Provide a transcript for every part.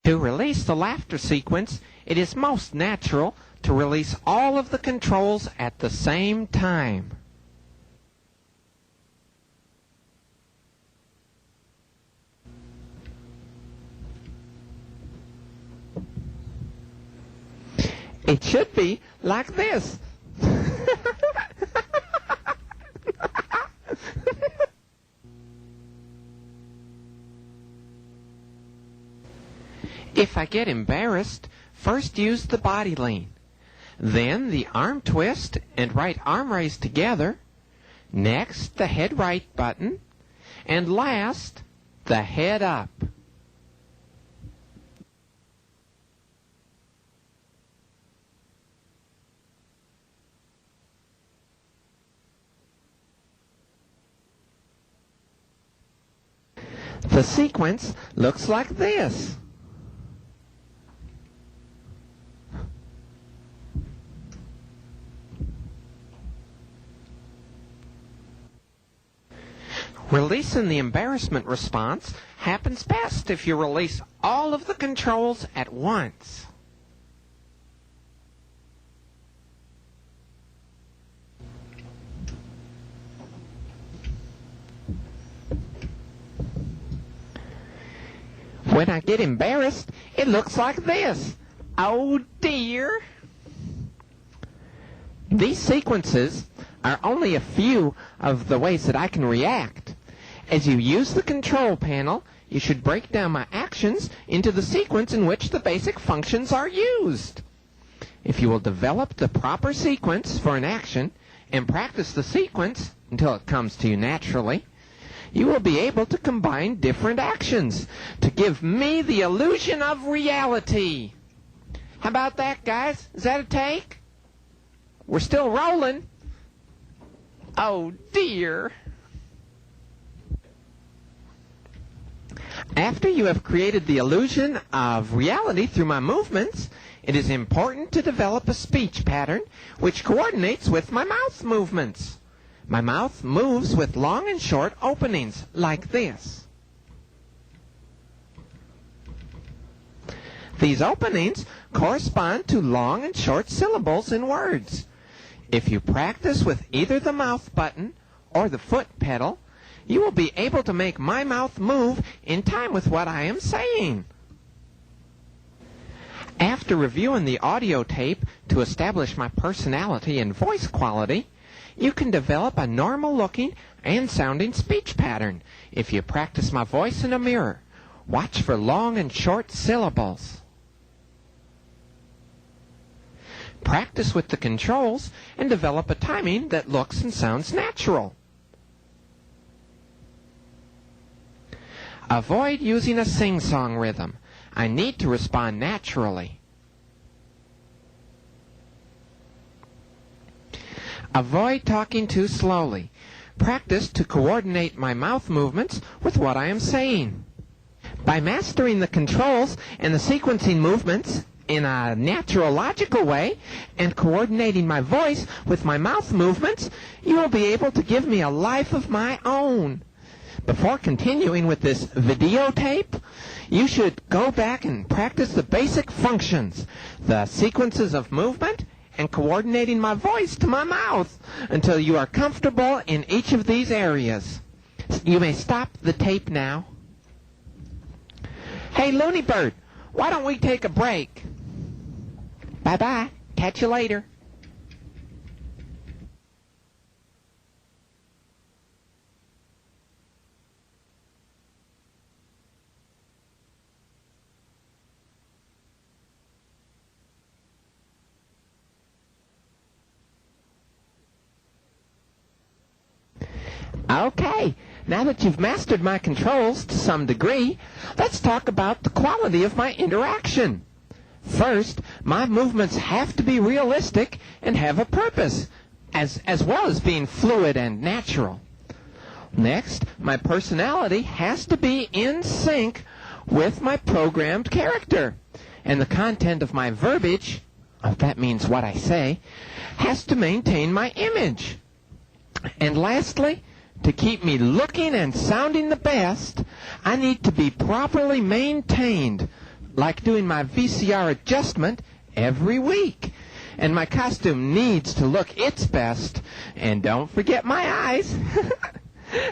To release the laughter sequence, it is most natural to release all of the controls at the same time. It should be like this. If I get embarrassed, first use the body lean, then the arm twist and right arm raise together, next the head right button, and last the head up. The sequence looks like this. Releasing the embarrassment response happens best if you release all of the controls at once. When I get embarrassed, it looks like this. Oh dear! These sequences are only a few of the ways that I can react. As you use the control panel, you should break down my actions into the sequence in which the basic functions are used. If you will develop the proper sequence for an action and practice the sequence until it comes to you naturally, you will be able to combine different actions to give me the illusion of reality. How about that, guys? Is that a take? We're still rolling. Oh dear. After you have created the illusion of reality through my movements, it is important to develop a speech pattern which coordinates with my mouth movements. My mouth moves with long and short openings, like this. These openings correspond to long and short syllables in words. If you practice with either the mouth button or the foot pedal, you will be able to make my mouth move in time with what I am saying. After reviewing the audio tape to establish my personality and voice quality, you can develop a normal-looking and sounding speech pattern if you practice my voice in a mirror. Watch for long and short syllables. Practice with the controls and develop a timing that looks and sounds natural. Avoid using a sing-song rhythm. I need to respond naturally. Avoid talking too slowly. Practice to coordinate my mouth movements with what I am saying. By mastering the controls and the sequencing movements in a natural, logical way and coordinating my voice with my mouth movements, you will be able to give me a life of my own. Before continuing with this videotape, you should go back and practice the basic functions, the sequences of movement, and coordinating my voice to my mouth until you are comfortable in each of these areas. You may stop the tape now. Hey, Looney Bird, why don't we take a break? Bye-bye. Catch you later. Okay, now that you've mastered my controls to some degree, let's talk about the quality of my interaction. First, my movements have to be realistic and have a purpose, as well as being fluid and natural. Next, my personality has to be in sync with my programmed character, and the content of my verbiage, that means what I say, has to maintain my image. And lastly, to keep me looking and sounding the best, I need to be properly maintained like doing my VCR adjustment every week. And my costume needs to look its best. And don't forget my eyes.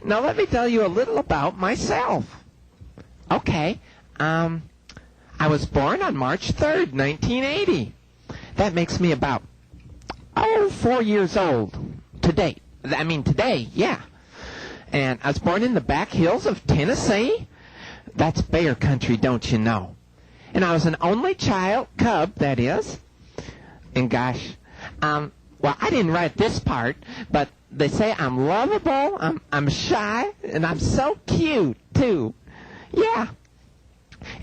Now let me tell you a little about myself. Okay, I was born on March 3rd, 1980. That makes me about, 4 years old today. Today, yeah. And I was born in the back hills of Tennessee. That's bear country, don't you know? And I was an only child, cub, that is. And gosh, well, I didn't write this part, but they say I'm lovable, I'm shy, and I'm so cute, too. Yeah.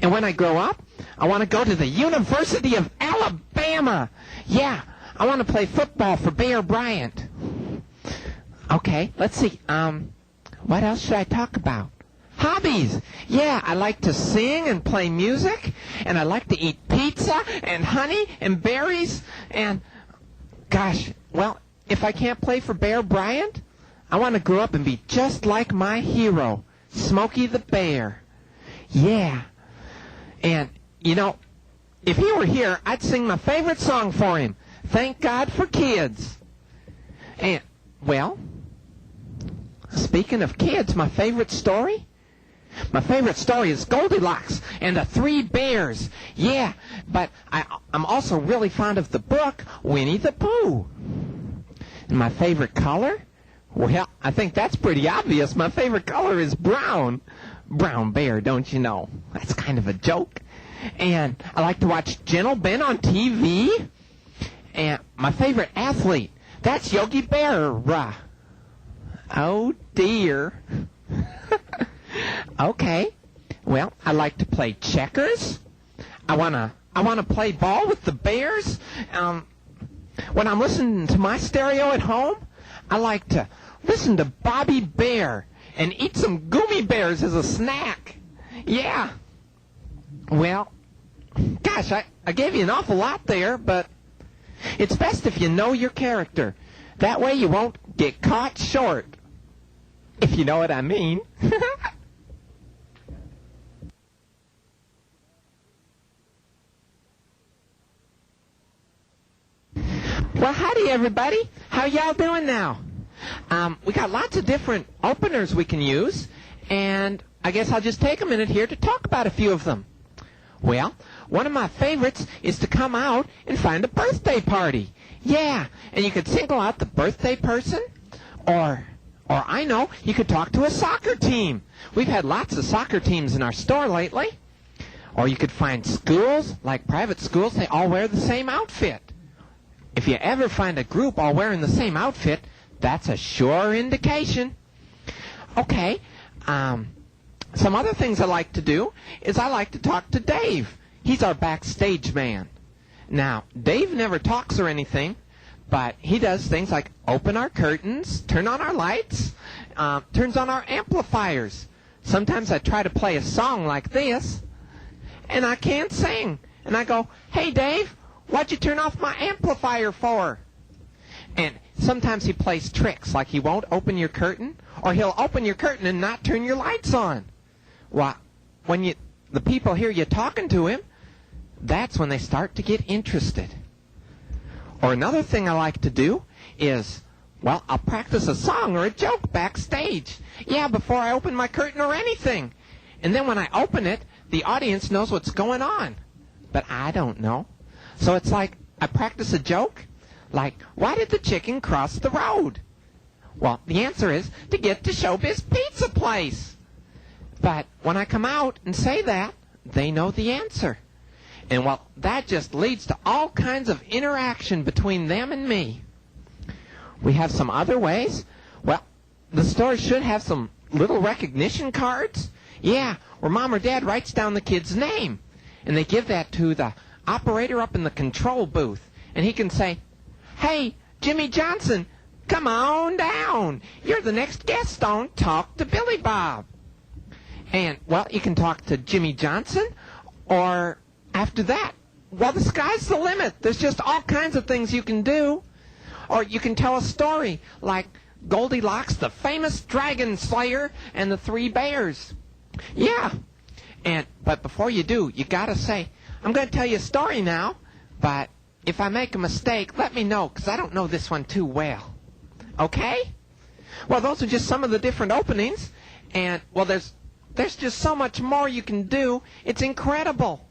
And when I grow up, I want to go to the University of Alabama. Yeah, I want to play football for Bear Bryant. Okay, let's see. What else should I talk about? Hobbies. Yeah, I like to sing and play music, and I like to eat pizza and honey and berries, and gosh, well, if I can't play for Bear Bryant, I want to grow up and be just like my hero, Smokey the Bear. Yeah. And, you know, if he were here, I'd sing my favorite song for him, Thank God for Kids. And, well, speaking of kids, my favorite story is Goldilocks and the Three Bears. Yeah, but I'm also really fond of the book Winnie the Pooh. And my favorite color? Well, I think that's pretty obvious. My favorite color is brown. Brown bear, don't you know? That's kind of a joke. And I like to watch Gentle Ben on TV. And my favorite athlete, that's Yogi Berra. Oh, dear. Okay. Well, I like to play checkers. I wanna play ball with the Bears. When I'm listening to my stereo at home, I like to listen to Bobby Bear and eat some Gummy Bears as a snack. Yeah. Well, gosh, I gave you an awful lot there, but it's best if you know your character. That way you won't get caught short, if you know what I mean. Well, howdy, everybody. How y'all doing now? We got lots of different openers we can use, and I guess I'll just take a minute here to talk about a few of them. Well, one of my favorites is to come out and find a birthday party. Yeah, and you could single out the birthday person, or I know, you could talk to a soccer team. We've had lots of soccer teams in our store lately. Or you could find schools, like private schools, they all wear the same outfit. If you ever find a group all wearing the same outfit, that's a sure indication. Okay, some other things I like to do is I like to talk to Dave. He's our backstage man. Now, Dave never talks or anything, but he does things like open our curtains, turn on our lights, turns on our amplifiers. Sometimes I try to play a song like this, and I can't sing. And I go, "Hey, Dave, what'd you turn off my amplifier for?" And sometimes he plays tricks, like he won't open your curtain, or he'll open your curtain and not turn your lights on. Well, when the people hear you talking to him, that's when they start to get interested. Or another thing I like to do is, well, I'll practice a song or a joke backstage. Yeah, before I open my curtain or anything. And then when I open it, the audience knows what's going on. But I don't know. So it's like I practice a joke, like, why did the chicken cross the road? Well, the answer is to get to Showbiz Pizza Place. But when I come out and say that, they know the answer. And, well, that just leads to all kinds of interaction between them and me. We have some other ways. Well, the store should have some little recognition cards. Yeah, where Mom or Dad writes down the kid's name. And they give that to the operator up in the control booth. And he can say, "Hey, Jimmy Johnson, come on down. You're the next guest on Talk to Billy Bob." And, well, you can talk to Jimmy Johnson, or after that, well, the sky's the limit. There's just all kinds of things you can do. Or you can tell a story like Goldilocks, the famous dragon slayer, and the Three Bears. Yeah. But before you do, you got to say, I'm going to tell you a story now, but if I make a mistake, let me know, because I don't know this one too well. Okay? Well, those are just some of the different openings, and, well, there's just so much more you can do. It's incredible.